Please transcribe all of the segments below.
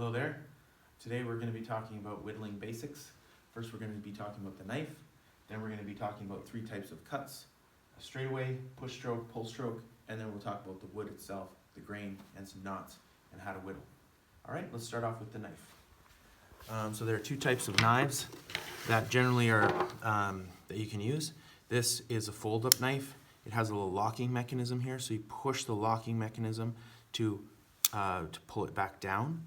Hello there. Today we're going to be talking about whittling basics. First we're going to be talking about the knife, then we're going to be talking about three types of cuts: a straightaway, push stroke, pull stroke, and then we'll talk about the wood itself, the grain, and some knots, and how to whittle. Alright, let's start off with the knife. So there are two types of knives that generally are that you can use. This is a fold-up knife. It has a little locking mechanism here, so you push the locking mechanism to pull it back down.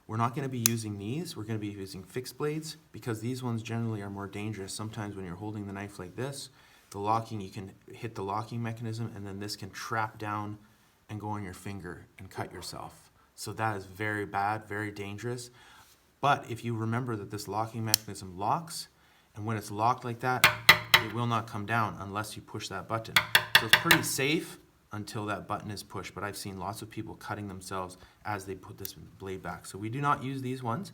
We're not going to be using these. We're going to be using fixed blades because these ones generally are more dangerous. Sometimes when you're holding the knife like this, the locking, you can hit the locking mechanism and then this can trap down and go on your finger and cut yourself. So that is very bad, very dangerous. But if you remember that this locking mechanism locks, and when it's locked like that, it will not come down unless you push that button. So it's pretty safe until that button is pushed, but I've seen lots of people cutting themselves as they put this blade back. So we do not use these ones,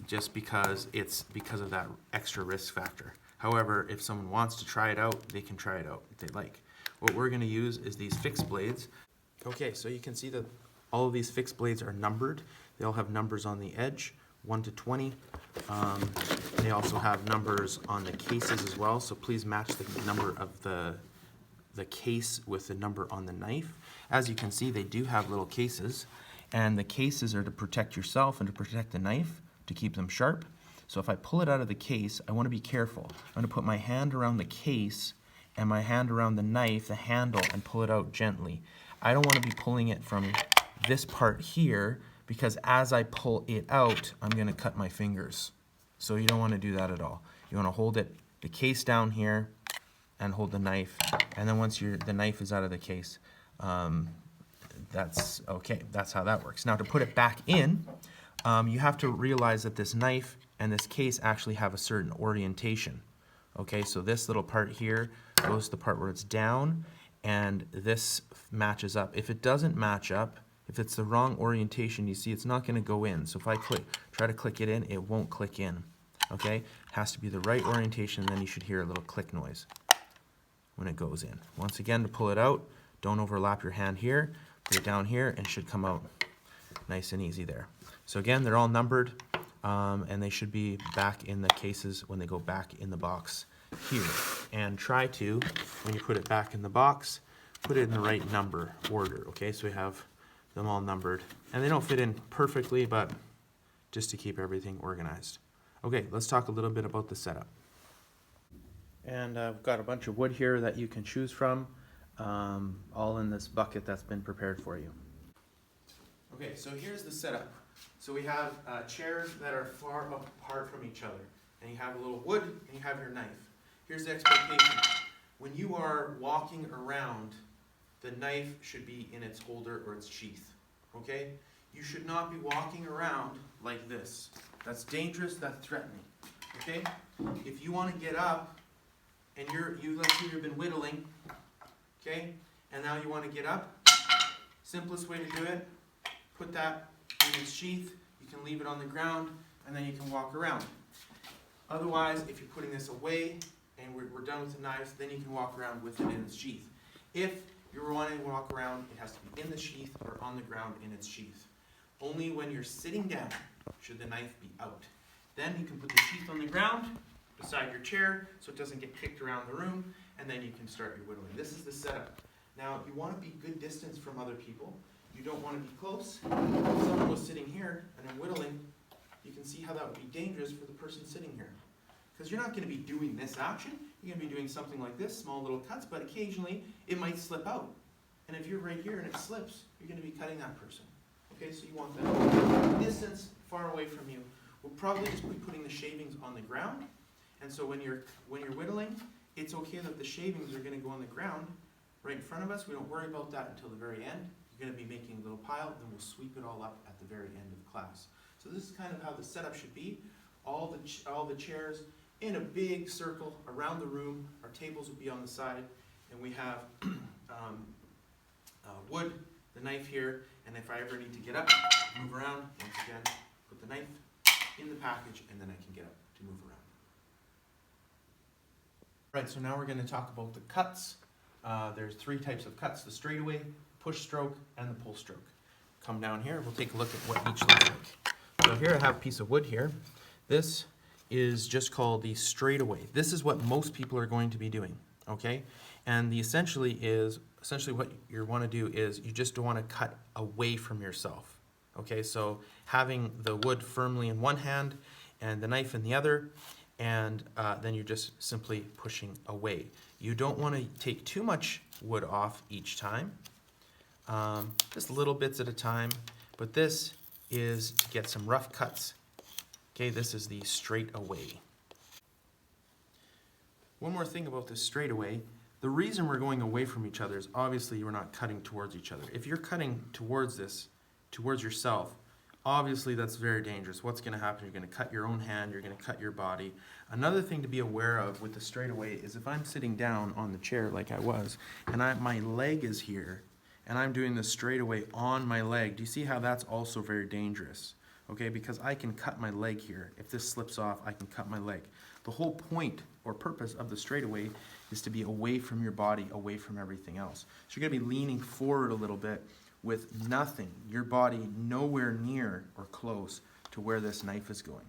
just because of that extra risk factor. However, if someone wants to try it out, they can try it out if they like. What we're going to use is these fixed blades. Okay, so you can see that all of these fixed blades are numbered. They all have numbers on the edge, 1 to 20. They also have numbers on the cases as well, so please match the number of the case with the number on the knife. As you can see, they do have little cases, and the cases are to protect yourself and to protect the knife, to keep them sharp. So if I pull it out of the case, I want to be careful. I'm going to put my hand around the case and my hand around the knife, the handle, and pull it out gently. I don't want to be pulling it from this part here, because as I pull it out, I'm going to cut my fingers. So you don't want to do that at all. You want to hold it, the case down here, and hold the knife, and then once the knife is out of the case, that's okay. That's how that works. Now to put it back in, you have to realize that this knife and this case actually have a certain orientation. Okay, so this little part here goes to the part where it's down, and this matches up. If it doesn't match up, if it's the wrong orientation, you see it's not going to go in. So if I try to click it in, it won't click in. Okay, it has to be the right orientation, and then you should hear a little click noise when it goes in. Once again, to pull it out, don't overlap your hand here, put it down here, and it should come out nice and easy there. So again, they're all numbered, and they should be back in the cases when they go back in the box here. And try to, when you put it back in the box, put it in the right number order, okay? So we have them all numbered. And they don't fit in perfectly, but just to keep everything organized. Okay, let's talk a little bit about the setup. And I've got a bunch of wood here that you can choose from, all in this bucket that's been prepared for you. Okay, so here's the setup. So we have chairs that are far apart from each other, and you have a little wood, and you have your knife. Here's the expectation. When you are walking around, the knife should be in its holder or its sheath, okay? You should not be walking around like this. That's dangerous, that's threatening, okay? If you want to get up, and let's say you've been whittling, okay, and now you want to get up, simplest way to do it, put that in its sheath, you can leave it on the ground, and then you can walk around. Otherwise, if you're putting this away, and we're done with the knives, then you can walk around with it in its sheath. If you're wanting to walk around, it has to be in the sheath or on the ground in its sheath. Only when you're sitting down should the knife be out. Then you can put the sheath on the ground, beside your chair, so it doesn't get kicked around the room, and then you can start your whittling. This is the setup. Now, you want to be good distance from other people. You don't want to be close. If someone was sitting here and I'm whittling, you can see how that would be dangerous for the person sitting here. Because you're not going to be doing this action. You're going to be doing something like this, small little cuts, but occasionally it might slip out. And if you're right here and it slips, you're going to be cutting that person. Okay, so you want that distance far away from you. We'll probably just be putting the shavings on the ground. And so when you're whittling, it's okay that the shavings are going to go on the ground right in front of us. We don't worry about that until the very end. You're going to be making a little pile, then we'll sweep it all up at the very end of class. So this is kind of how the setup should be. All the chairs in a big circle around the room. Our tables will be on the side, and we have wood, the knife here, and if I ever need to get up, move around, once again, put the knife in the package, and then I can get up to move around. Right, so now we're going to talk about the cuts. There's three types of cuts: the straightaway, push stroke, and the pull stroke. come down here. We'll take a look at what each looks like. So here I have a piece of wood here. This is just called the straightaway. This is what most people are going to be doing, okay? And the essentially what you want to do is you just want to cut away from yourself, okay? So having the wood firmly in one hand and the knife in the other, and then you're just simply pushing away. You don't want to take too much wood off each time, just little bits at a time, but this is to get some rough cuts. Okay, this is the straightaway. One more thing about this straightaway, the reason we're going away from each other is obviously we're not cutting towards each other. If you're cutting towards this, towards yourself, obviously that's very dangerous. What's going to happen? You're going to cut your own hand, you're going to cut your body. Another thing to be aware of with the straightaway is if I'm sitting down on the chair like I was, and my leg is here, and I'm doing the straightaway on my leg, do you see how that's also very dangerous? Okay, because I can cut my leg here. If this slips off, I can cut my leg. The whole point or purpose of the straightaway is to be away from your body, away from everything else. So you're going to be leaning forward a little bit with nothing, your body nowhere near or close to where this knife is going.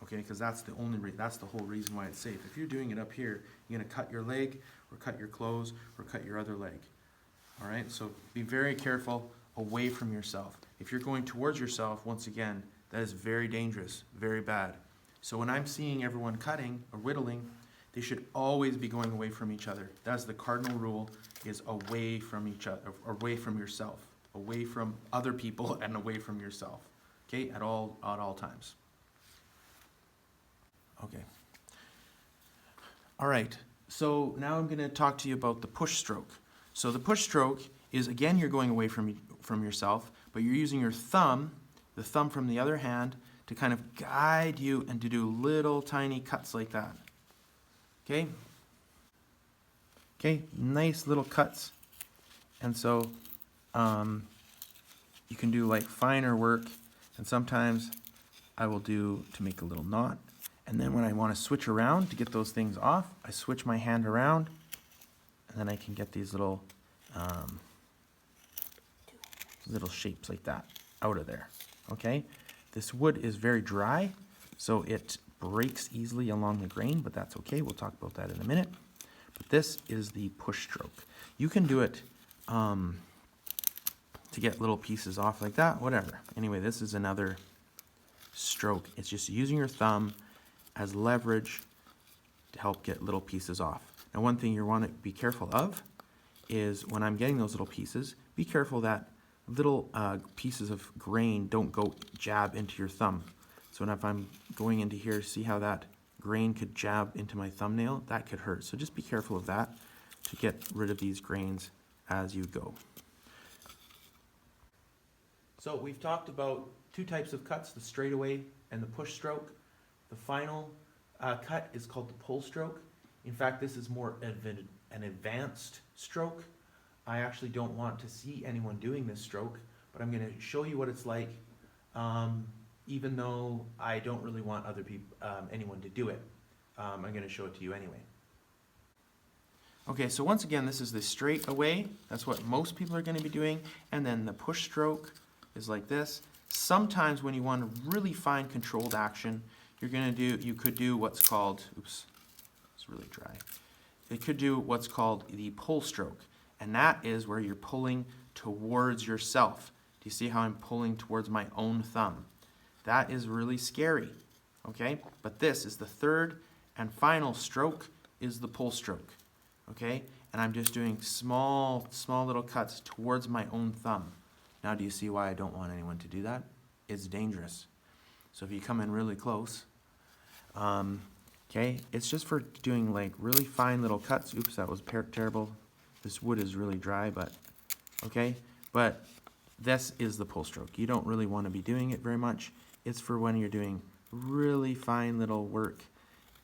Okay, because that's the whole reason why it's safe. If you're doing it up here, you're going to cut your leg or cut your clothes or cut your other leg. All right, so be very careful away from yourself. If you're going towards yourself, once again, that is very dangerous, very bad. So when I'm seeing everyone cutting or whittling, they should always be going away from each other. That's the cardinal rule, is away from each other, away from yourself, away from other people and away from yourself. Okay, at all times. Okay. All right, so now I'm going to talk to you about the push stroke. So the push stroke is, again, you're going away from yourself, but you're using your thumb, the thumb from the other hand, to kind of guide you and to do little tiny cuts like that. Okay? Okay, nice little cuts. And so you can do like finer work, and sometimes I will do to make a little knot. And then when I want to switch around to get those things off, I switch my hand around, and then I can get these little shapes like that out of there. Okay, this wood is very dry, so it breaks easily along the grain, but that's okay. We'll talk about that in a minute. But this is the push stroke. You can do it to get little pieces off like that, whatever. Anyway, this is another stroke. It's just using your thumb as leverage to help get little pieces off. Now, one thing you want to be careful of is when I'm getting those little pieces, be careful that little pieces of grain don't go jab into your thumb. So if I'm going into here, see how that grain could jab into my thumbnail? That could hurt. So just be careful of that to get rid of these grains as you go. So we've talked about two types of cuts, the straightaway and the push stroke. The final cut is called the pull stroke. In fact, this is more an advanced stroke. I actually don't want to see anyone doing this stroke, but I'm going to show you what it's like, even though I don't really want other people, anyone to do it. I'm going to show it to you anyway. Okay, so once again, this is the straightaway. That's what most people are going to be doing. And then the push stroke is like this. Sometimes when you want a really fine controlled action, you could do what's called, oops, it's really dry. It could do what's called the pull stroke. And that is where you're pulling towards yourself. Do you see how I'm pulling towards my own thumb? That is really scary, okay? But this is the third and final stroke, is the pull stroke, okay? And I'm just doing small little cuts towards my own thumb. Now, do you see why I don't want anyone to do that? It's dangerous. So if you come in really close, okay, it's just for doing like really fine little cuts. Oops, that was terrible. This wood is really dry, but okay. But this is the pull stroke. You don't really want to be doing it very much. It's for when you're doing really fine little work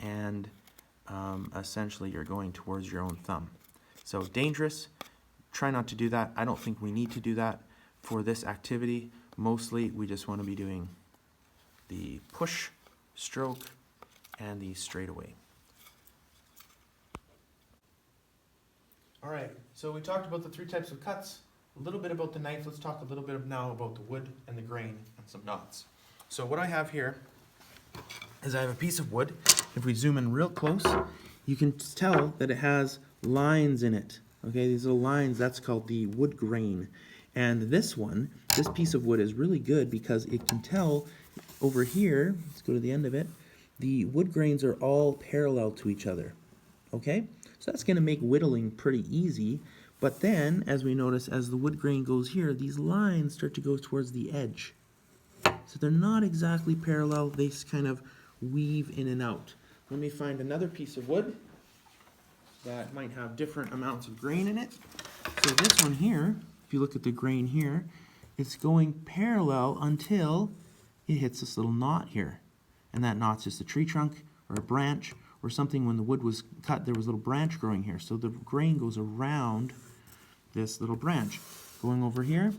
and essentially you're going towards your own thumb. So dangerous. Try not to do that. I don't think we need to do that for this activity. Mostly we just want to be doing the push stroke and the straightaway. All right, so we talked about the three types of cuts. a little bit about the knife. Let's talk a little bit now about the wood and the grain and some knots. So what I have here is I have a piece of wood. If we zoom in real close, you can tell that it has lines in it. Okay, these little lines, that's called the wood grain. And this piece of wood is really good because it can tell over here, let's go to the end of it, the wood grains are all parallel to each other. Okay, so that's going to make whittling pretty easy. But then, as we notice, as the wood grain goes here, these lines start to go towards the edge. So they're not exactly parallel, they kind of weave in and out. Let me find another piece of wood that might have different amounts of grain in it. So this one here, if you look at the grain here, it's going parallel until it hits this little knot here. And that knot's just a tree trunk or a branch or something. When the wood was cut, there was a little branch growing here. So the grain goes around this little branch. Going over here,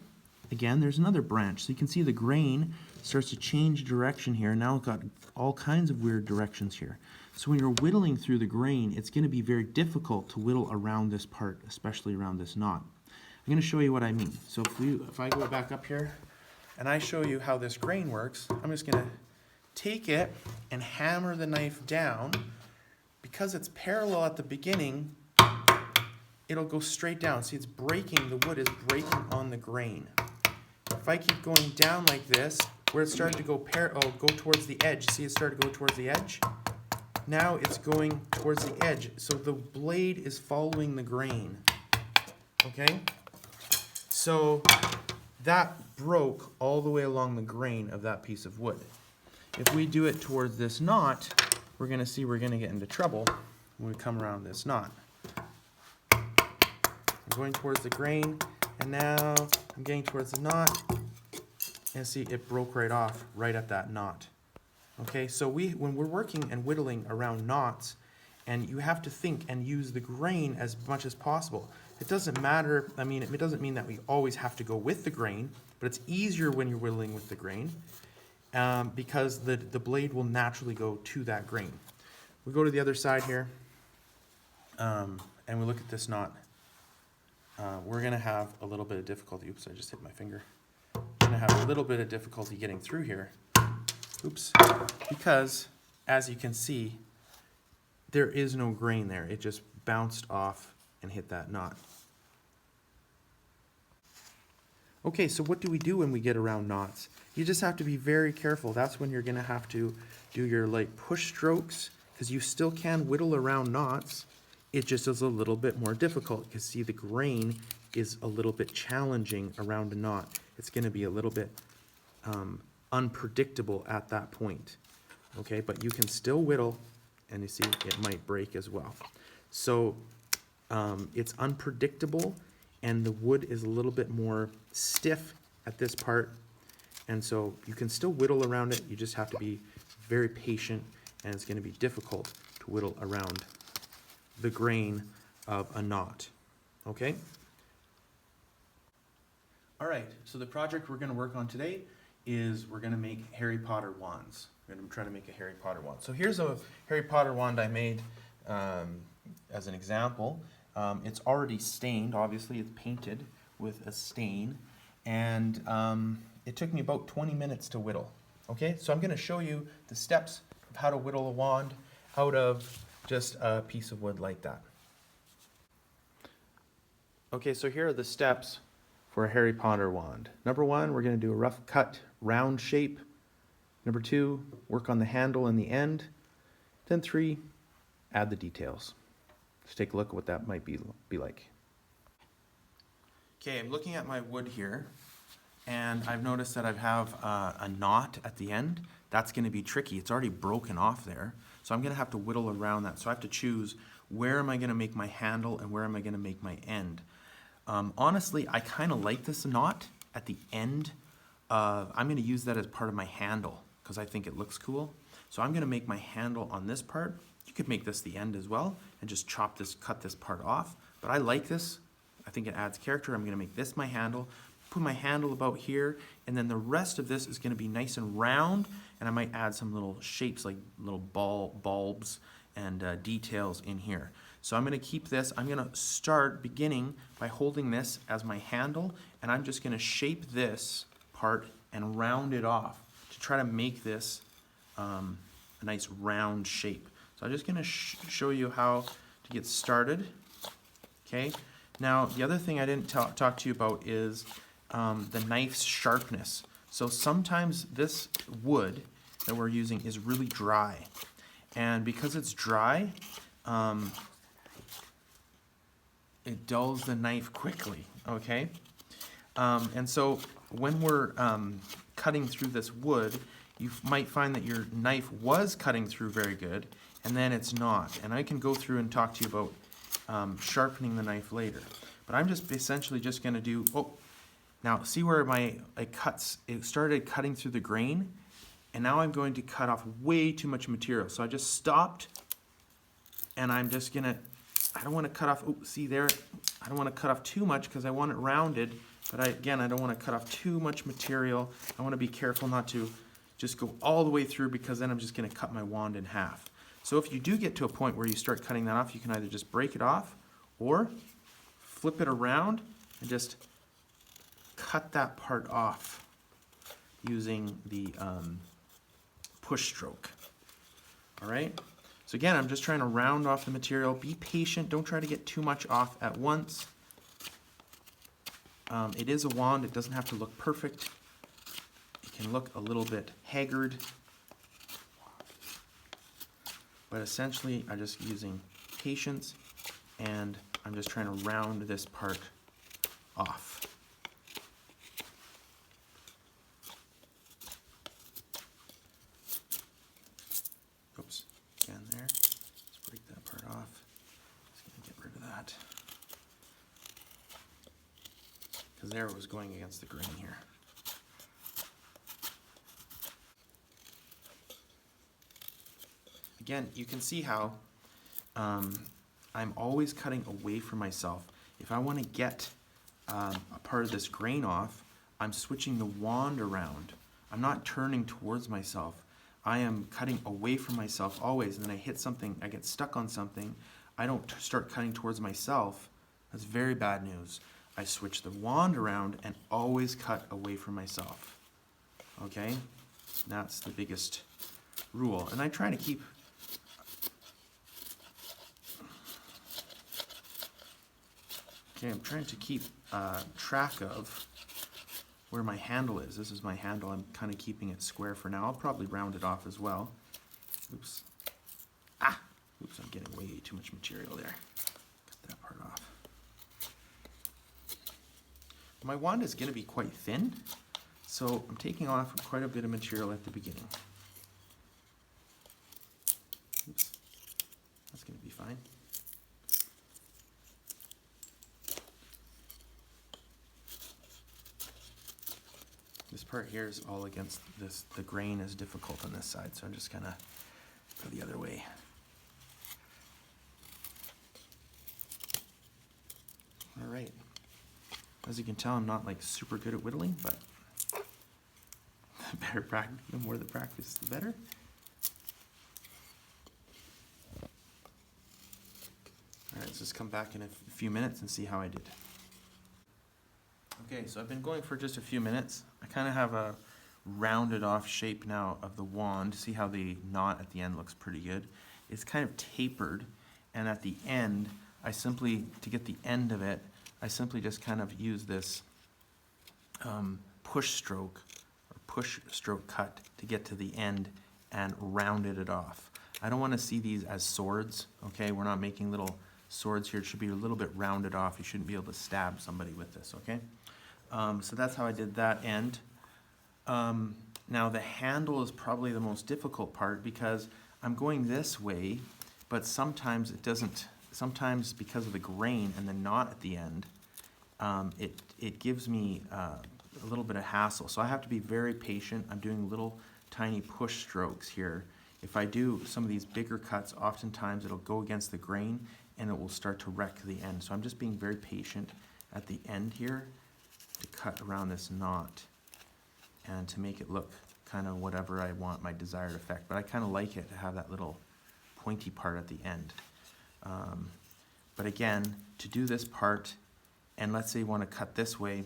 again, there's another branch. So you can see the grain starts to change direction here. Now it's got all kinds of weird directions here. So when you're whittling through the grain, it's going to be very difficult to whittle around this part, especially around this knot. I'm going to show you what I mean. So if I go back up here and I show you how this grain works, I'm just going to take it and hammer the knife down. Because it's parallel at the beginning, it'll go straight down. See, it's breaking, the wood is breaking on the grain. If I keep going down like this, where it's starting to go go towards the edge, see it started to go towards the edge? Now it's going towards the edge, so the blade is following the grain, okay? So that broke all the way along the grain of that piece of wood. If we do it towards this knot, we're going to see we're going to get into trouble when we come around this knot. I'm going towards the grain, and now I'm getting towards the knot, and see it broke right off right at that knot. Okay, so when we're working and whittling around knots, and you have to think and use the grain as much as possible. It doesn't matter, I mean, it doesn't mean that we always have to go with the grain, but it's easier when you're whittling with the grain because the blade will naturally go to that grain. We go to the other side here, and we look at this knot. We're going to have a little bit of difficulty. Oops, I just hit my finger. We're going to have a little bit of difficulty getting through here. Oops, because as you can see, there is no grain there. It just bounced off and hit that knot. Okay, so what do we do when we get around knots? You just have to be very careful. That's when you're going to have to do your like push strokes, because you still can whittle around knots. It just is a little bit more difficult because see the grain is a little bit challenging around a knot. It's going to be a little bit unpredictable at that point. Okay, but you can still whittle, and you see it might break as well. So it's unpredictable, and the wood is a little bit more stiff at this part, and so you can still whittle around it. You just have to be very patient, and it's going to be difficult to whittle around the grain of a knot. Okay? All right, so the project we're going to work on today is we're going to make Harry Potter wands. We're going to try to make a Harry Potter wand. So here's a Harry Potter wand I made as an example. It's already stained, obviously it's painted with a stain, and it took me about 20 minutes to whittle. Okay, so I'm going to show you the steps of how to whittle a wand out of just a piece of wood like that. Okay, so here are the steps for a Harry Potter wand. Number 1, we're going to do a rough cut round shape. Number 2, work on the handle and the end. Then 3, add the details. Let's take a look at what that might be like. Okay, I'm looking at my wood here, and I've noticed that I have a knot at the end. That's going to be tricky. It's already broken off there. So I'm going to have to whittle around that. So I have to choose where am I going to make my handle and where am I going to make my end. Honestly, I kind of like this knot at the end. I'm going to use that as part of my handle because I think it looks cool. So I'm going to make my handle on this part. You could make this the end as well and just cut this part off. But I like this. I think it adds character. I'm going to make this my handle, put my handle about here, and then the rest of this is going to be nice and round, and I might add some little shapes like little bulbs details in here. So I'm going to keep this, I'm going to start beginning by holding this as my handle, and I'm just going to shape this part and round it off to try to make this a nice round shape. So I'm just going to show you how to get started. Okay. Now the other thing I didn't talk to you about is the knife's sharpness. So sometimes this wood that we're using is really dry, and because it's dry, it dulls the knife quickly, okay? And so when we're cutting through this wood, you might find that your knife was cutting through very good, and then it's not. And I can go through and talk to you about sharpening the knife later. But I'm just essentially just gonna do, now see where it started cutting through the grain, and now I'm going to cut off way too much material. So I just stopped, and I'm just gonna, I don't want to cut off, see there, I don't want to cut off too much because I want it rounded, but again, I don't want to cut off too much material. I want to be careful not to just go all the way through, because then I'm just going to cut my wand in half. So if you do get to a point where you start cutting that off, you can either just break it off or flip it around and just cut that part off using the push stroke. All right? So again, I'm just trying to round off the material. Be patient. Don't try to get too much off at once. It is a wand. It doesn't have to look perfect. It can look a little bit haggard. But essentially, I'm just using patience, and I'm just trying to round this part off. Oops. Again there. Let's break that part off. Just gonna get rid of that. Because there it was going against the grain here. Again, you can see how I'm always cutting away from myself. If I want to get a part of this grain off, I'm switching the wand around. I'm not turning towards myself. I am cutting away from myself always, and then I hit something, I get stuck on something, I don't start cutting towards myself. That's very bad news. I switch the wand around and always cut away from myself. Okay? That's the biggest rule. And I try to keep I'm trying to keep track of where my handle is. This is my handle. I'm kind of keeping it square for now. I'll probably round it off as well. Oops. Oops, I'm getting way too much material there. Cut that part off. My wand is going to be quite thin, so I'm taking off quite a bit of material at the beginning. Oops. That's going to be fine. This part here is all against this. The grain is difficult on this side, so I'm just gonna go the other way. All right. As you can tell, I'm not like super good at whittling, but the more the practice, the better. All right, let's just come back in a few minutes and see how I did. Okay, so I've been going for just a few minutes. I kind of have a rounded off shape now of the wand. See how the knot at the end looks pretty good. It's kind of tapered, and at the end, to get the end of it, I simply just kind of use this push stroke cut to get to the end and rounded it off. I don't want to see these as swords, okay? We're not making little swords here. It should be a little bit rounded off. You shouldn't be able to stab somebody with this, okay? So that's how I did that end. Now the handle is probably the most difficult part because I'm going this way, but sometimes it doesn't, sometimes because of the grain and the knot at the end, it gives me a little bit of hassle. So I have to be very patient. I'm doing little tiny push strokes here. If I do some of these bigger cuts, oftentimes it'll go against the grain and it will start to wreck the end. So I'm just being very patient at the end here to cut around this knot and to make it look kind of whatever I want my desired effect. But I kind of like it to have that little pointy part at the end. But again, to do this part, and let's say you want to cut this way,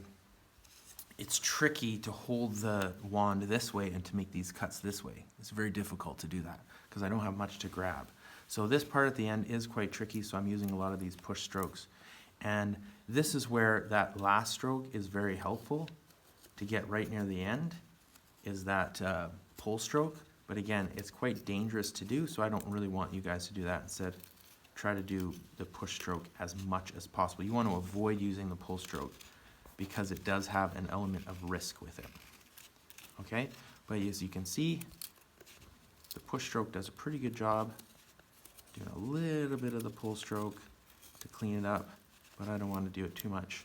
it's tricky to hold the wand this way and to make these cuts this way. It's very difficult to do that because I don't have much to grab. So this part at the end is quite tricky, so I'm using a lot of these push strokes. And this is where that last stroke is very helpful to get right near the end, is that pull stroke. But again, it's quite dangerous to do, so I don't really want you guys to do that. Instead, try to do the push stroke as much as possible. You want to avoid using the pull stroke because it does have an element of risk with it. Okay, but as you can see, the push stroke does a pretty good job doing a little bit of the pull stroke to clean it up, but I don't want to do it too much.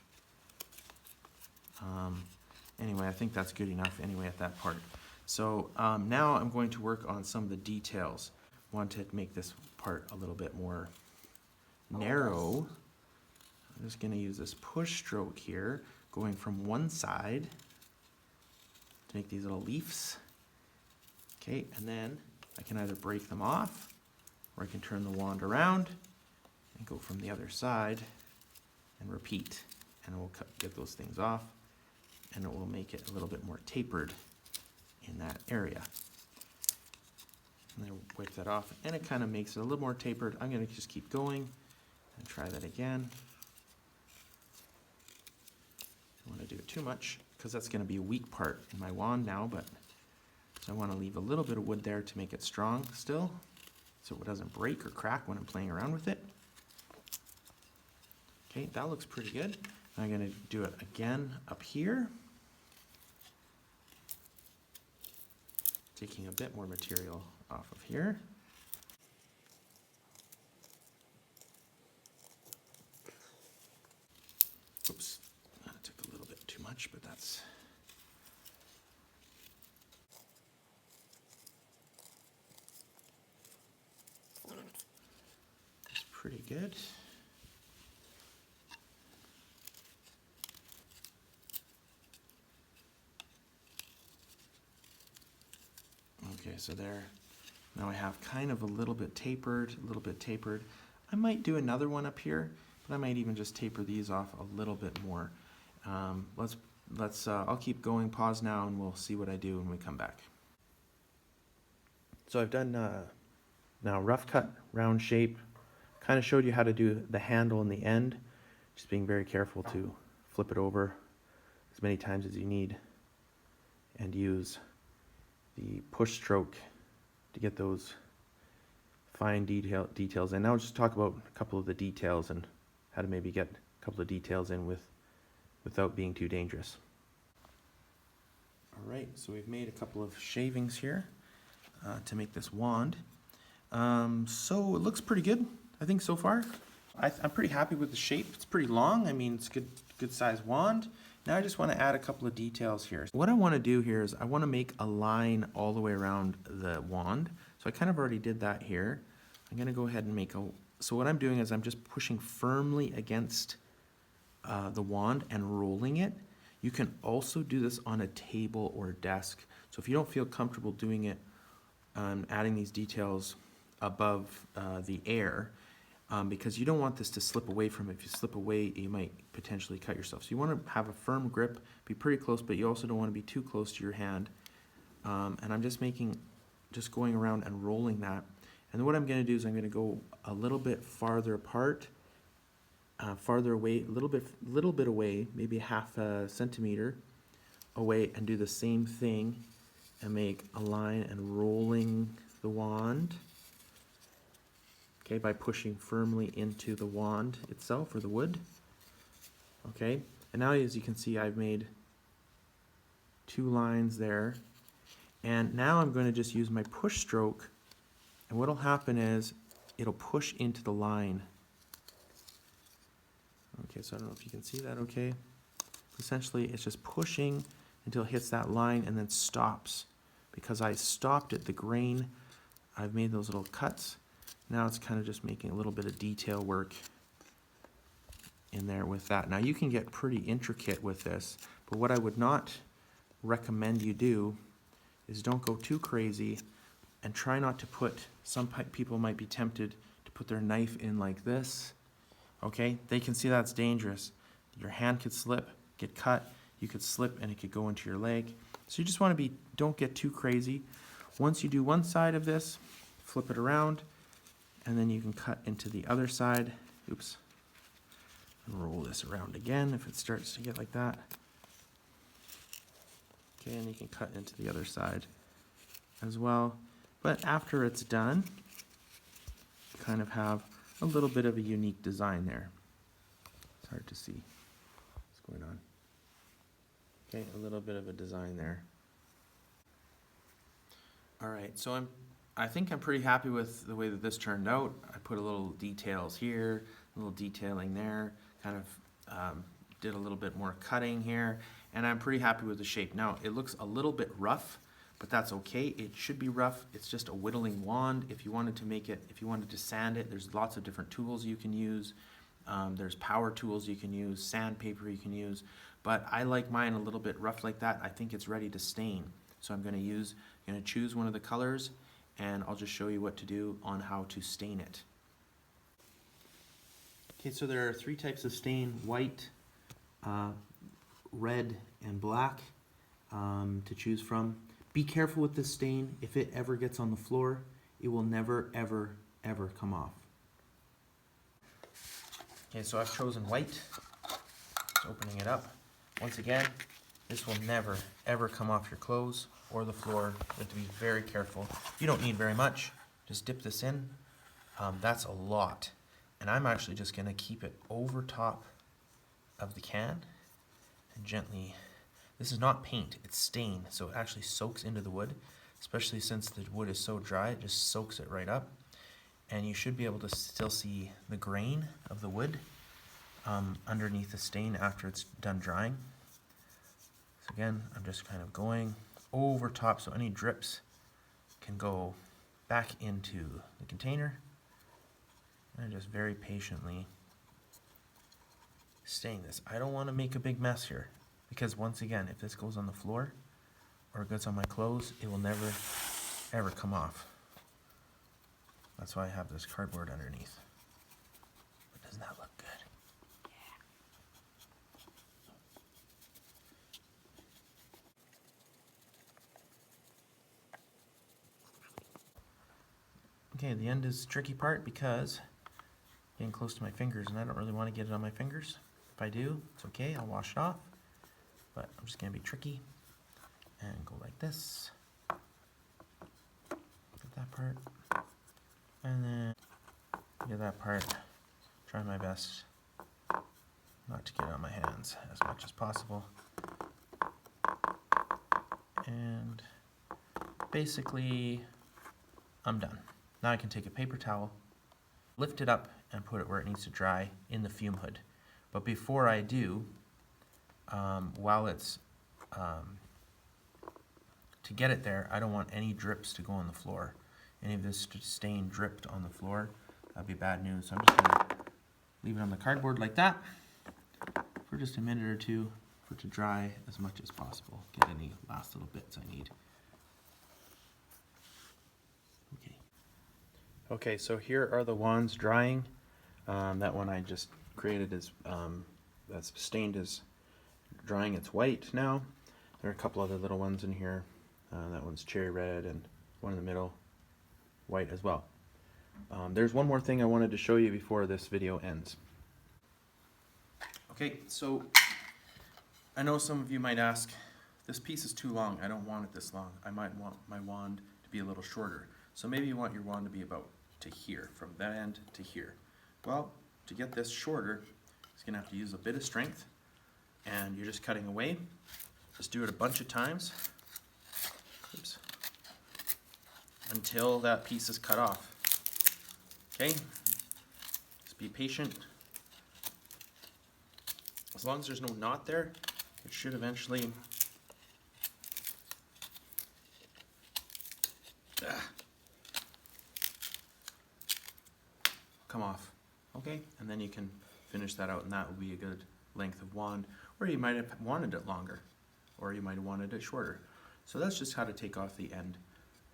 Anyway, I think that's good enough anyway at that part. So now I'm going to work on some of the details. I want to make this part a little bit more narrow. I'm just going to use this push stroke here, going from one side to make these little leaves. Okay, and then I can either break them off, or I can turn the wand around and go from the other side and repeat. And we'll get those things off, and it will make it a little bit more tapered in that area. And then wipe that off, and it kind of makes it a little more tapered. I'm going to just keep going and try that again. I don't want to do it too much because that's going to be a weak part in my wand now, but so I want to leave a little bit of wood there to make it strong still, so it doesn't break or crack when I'm playing around with it. Okay, that looks pretty good. I'm going to do it again up here, taking a bit more material off of here. Oops, that took a little bit too much, but that's pretty good. Okay, so there, now I have kind of a little bit tapered, I might do another one up here, but I might even just taper these off a little bit more. I'll keep going, pause now, and we'll see what I do when we come back. So I've done now rough cut, round shape, kind of showed you how to do the handle in the end, just being very careful to flip it over as many times as you need and use the push stroke to get those fine details in. Now I'll just talk about a couple of the details and how to maybe get a couple of details in without being too dangerous. All right, so we've made a couple of shavings here to make this wand. So it looks pretty good, I think, so far. I'm pretty happy with the shape. It's pretty long. I mean, it's good size wand. Now I just want to add a couple of details here. What I want to do here is I want to make a line all the way around the wand. So I kind of already did that here. I'm going to go ahead and make so what I'm doing is I'm just pushing firmly against the wand and rolling it. You can also do this on a table or a desk. So if you don't feel comfortable doing it, adding these details above the air, because you don't want this to slip away from it. If you slip away, you might potentially cut yourself. So you want to have a firm grip, be pretty close, but you also don't want to be too close to your hand. And I'm just going around and rolling that. And then what I'm going to do is I'm going to go a little bit farther apart, farther away, a little bit away, maybe half a centimeter away, and do the same thing and make a line and rolling the wand. Okay, by pushing firmly into the wand itself, or the wood. Okay, and now as you can see, I've made 2 lines there. And now I'm going to just use my push stroke, and what'll happen is it'll push into the line. Okay, so I don't know if you can see that okay. Essentially, it's just pushing until it hits that line and then stops. Because I stopped at the grain, I've made those little cuts. Now it's kind of just making a little bit of detail work in there with that. Now you can get pretty intricate with this, but what I would not recommend you do is don't go too crazy and try not to put, some people might be tempted to put their knife in like this, okay? They can see that's dangerous. Your hand could slip, get cut, you could slip and it could go into your leg. So you just want to don't get too crazy. Once you do one side of this, flip it around, and then you can cut into the other side. Oops. Roll this around again if it starts to get like that. Okay, and you can cut into the other side as well. But after it's done, you kind of have a little bit of a unique design there. It's hard to see what's going on. Okay, a little bit of a design there. All right, so I think I'm pretty happy with the way that this turned out. I put a little details here, a little detailing there, kind of did a little bit more cutting here, and I'm pretty happy with the shape. Now, it looks a little bit rough, but that's okay. It should be rough. It's just a whittling wand. If you wanted to make it, if you wanted to sand it, there's lots of different tools you can use. There's power tools you can use, sandpaper you can use, but I like mine a little bit rough like that. I think it's ready to stain. So I'm gonna choose one of the colors, and I'll just show you what to do on how to stain it. Okay, so there are 3 types of stain: white, red, and black to choose from. Be careful with this stain. If it ever gets on the floor, it will never, ever, ever come off. Okay, so I've chosen white. Just opening it up. Once again, this will never, ever come off your clothes or the floor. You have to be very careful. You don't need very much. Just dip this in. That's a lot. And I'm actually just going to keep it over top of the can and gently. This is not paint, it's stain, so it actually soaks into the wood, especially since the wood is so dry, it just soaks it right up. And you should be able to still see the grain of the wood underneath the stain after it's done drying. So again, I'm just kind of going over top so any drips can go back into the container. And just very patiently stain this. I don't want to make a big mess here, because once again, if this goes on the floor or it gets on my clothes, it will never ever come off. That's why I have this cardboard underneath. But doesn't that look good? Yeah. Okay, the end is the tricky part because getting close to my fingers, and I don't really want to get it on my fingers. If I do, it's okay, I'll wash it off. But I'm just going to be tricky and go like this. Get that part. And then get that part. Try my best not to get it on my hands as much as possible. And basically, I'm done. Now I can take a paper towel, lift it up, and put it where it needs to dry in the fume hood. But before I do, while it's, to get it there, I don't want any drips to go on the floor. Any of this stain dripped on the floor, that'd be bad news. So I'm just gonna leave it on the cardboard like that for just a minute or two for it to dry as much as possible. Get any last little bits I need. Okay. Okay, so here are the wands drying. That one I just created is, that's stained as drying. It's white now. There are a couple other little ones in here. That one's cherry red, and one in the middle, white as well. There's one more thing I wanted to show you before this video ends. Okay, so I know some of you might ask, this piece is too long, I don't want it this long. I might want my wand to be a little shorter. So maybe you want your wand to be about to here, from that end to here. Well, to get this shorter, it's gonna have to use a bit of strength, and you're just cutting away. Just do it a bunch of times. Oops. Until that piece is cut off. Okay? Just be patient. As long as there's no knot there, it should eventually come off. Okay? And then you can finish that out, and that will be a good length of wand. Or you might have wanted it longer, or you might have wanted it shorter. So that's just how to take off the end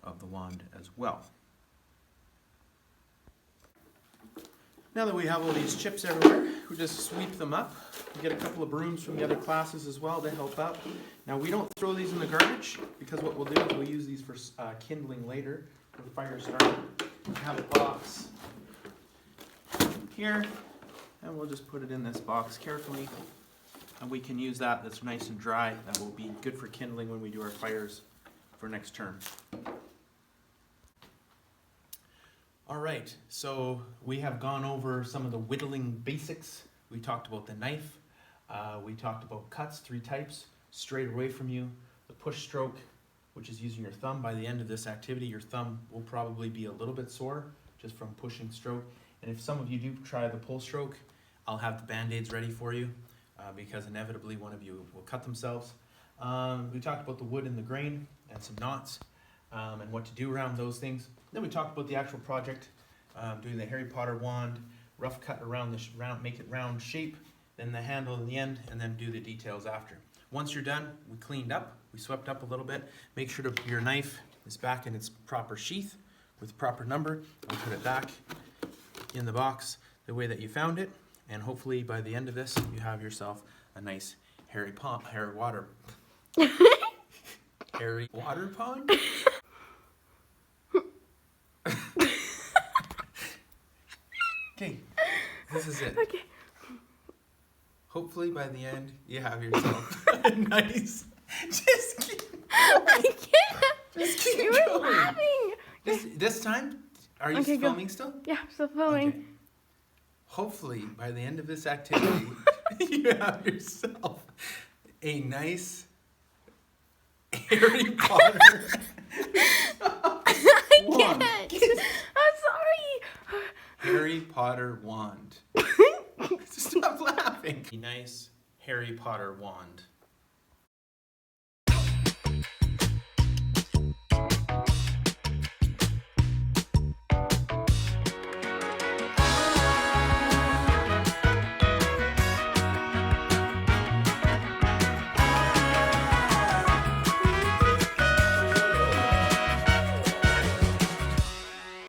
of the wand as well. Now that we have all these chips everywhere, we just sweep them up. We get a couple of brooms from the other classes as well to help out. Now we don't throw these in the garbage because what we'll do is we'll use these for kindling later for fire starting. We have a box here, and we'll just put it in this box carefully. And we can use that that's nice and dry. That will be good for kindling when we do our fires for next term. All right, so we have gone over some of the whittling basics. We talked about the knife. We talked about cuts, 3 types, straight away from you, the push stroke, which is using your thumb. By the end of this activity, your thumb will probably be a little bit sore just from pushing stroke. And if some of you do try the pull stroke, I'll have the Band-Aids ready for you because inevitably one of you will cut themselves. We talked about the wood and the grain and some knots and what to do around those things. Then we talked about the actual project, doing the Harry Potter wand, rough cut around the round, make it round shape, then the handle in the end, and then do the details after. Once you're done, we cleaned up, we swept up a little bit. Make sure your knife is back in its proper sheath with proper number, and put it back in the box the way that you found it. And hopefully by the end of this, you have yourself a nice Harry water pond? Okay, this is it. Okay. Hopefully by the end, you have yourself a nice. Just keep going. I can't. Just keep You were going. laughing. This time, are you Okay, go. filming still? Yeah, still filming. Okay. Hopefully by the end of this activity, you have yourself a nice Harry Potter. I wand. can't. I'm sorry. Harry Potter wand. Stop laughing. A nice Harry Potter wand.